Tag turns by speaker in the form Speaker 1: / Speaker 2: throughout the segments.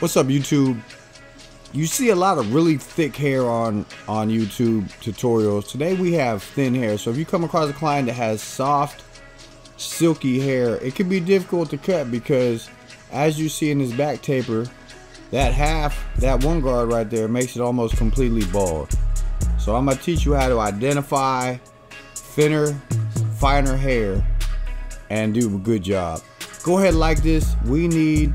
Speaker 1: What's up, YouTube? You see a lot of really thick hair on YouTube tutorials. Today we have thin hair. So if you come across a client that has soft, silky hair, it can be difficult to cut because as you see in this back taper, that one guard right there makes it almost completely bald. So I'm gonna teach you how to identify thinner, finer hair and do a good job. Go ahead and like this. We need,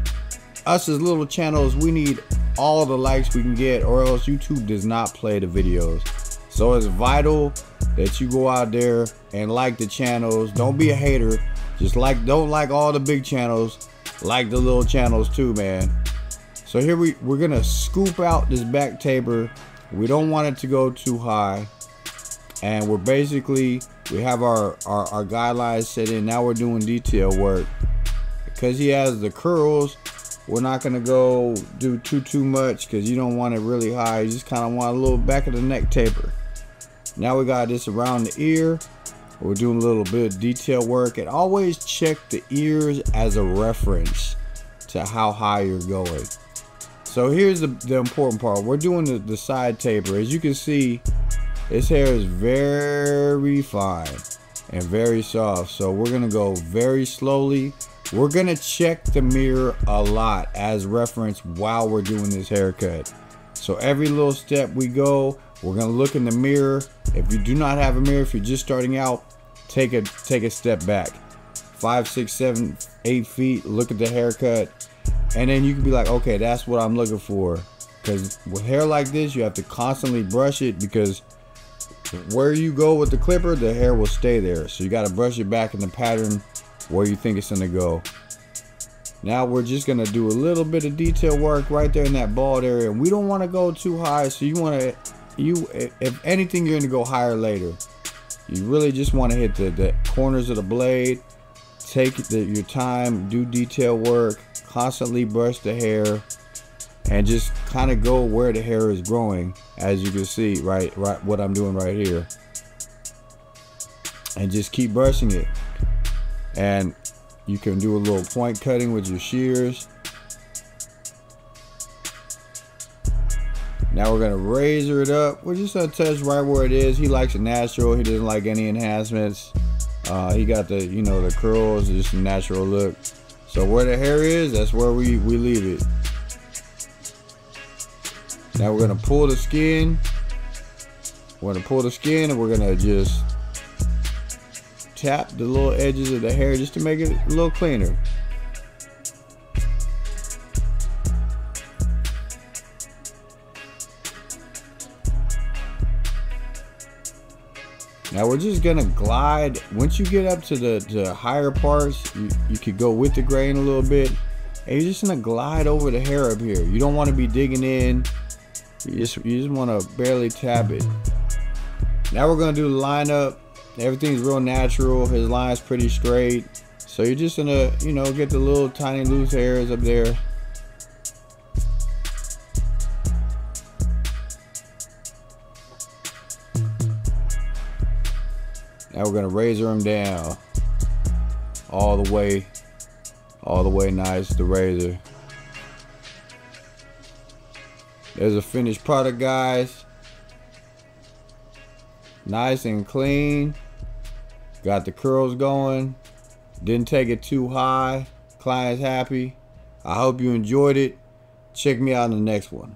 Speaker 1: us as little channels, we need all the likes we can get, or else YouTube does not play the videos. So it's vital that you go out there and like the channels. Don't be a hater. Just don't like all the big channels, like the little channels too, man. So here we're gonna scoop out this back taper. We don't want it to go too high, and we have our guidelines set in. Now we're doing detail work because he has the curls. We're not gonna go do too much because you don't want it really high. You just kind of want a little back of the neck taper. Now we got this around the ear. We're doing a little bit of detail work, and always check the ears as a reference to how high you're going. So here's the important part. We're doing the side taper. As you can see, his hair is very fine and very soft. So we're gonna go very slowly. We're gonna check the mirror a lot as reference while we're doing this haircut. So every little step we go, we're gonna look in the mirror. If you do not have a mirror, if you're just starting out, take a step back, 5, 6, 7, 8 feet. Look at the haircut, and then you can be like, okay, that's what I'm looking for. Because with hair like this, you have to constantly brush it, because where you go with the clipper, the hair will stay there. So you got to brush it back in the pattern where you think it's gonna go. Now we're just gonna do a little bit of detail work right there in that bald area. We don't want to go too high, so if anything, you're gonna go higher later. You really just want to hit the corners of the blade. Take your time, do detail work, constantly brush the hair, and just kind of go where the hair is growing, as you can see right what I'm doing right here, and just keep brushing it. And you can do a little point cutting with your shears. Now we're gonna razor it up. We're just gonna touch right where it is. He likes it natural. He doesn't like any enhancements. He got the curls, just a natural look. So where the hair is, that's where we leave it. Now we're gonna pull the skin. We're gonna pull the skin, and we're gonna just tap the little edges of the hair just to make it a little cleaner. Now we're just gonna glide. Once you get up to the higher parts, you could go with the grain a little bit, and you're just gonna glide over the hair up here. You don't want to be digging in. You just want to barely tap it. Now we're gonna do the lineup. Everything's real natural. His line's pretty straight. So you're just gonna, get the little tiny loose hairs up there. Now we're gonna razor him down all the way nice, the razor. There's a finished product, guys. Nice and clean. Got the curls going. Didn't take it too high. Client's happy. I hope you enjoyed it. Check me out in the next one.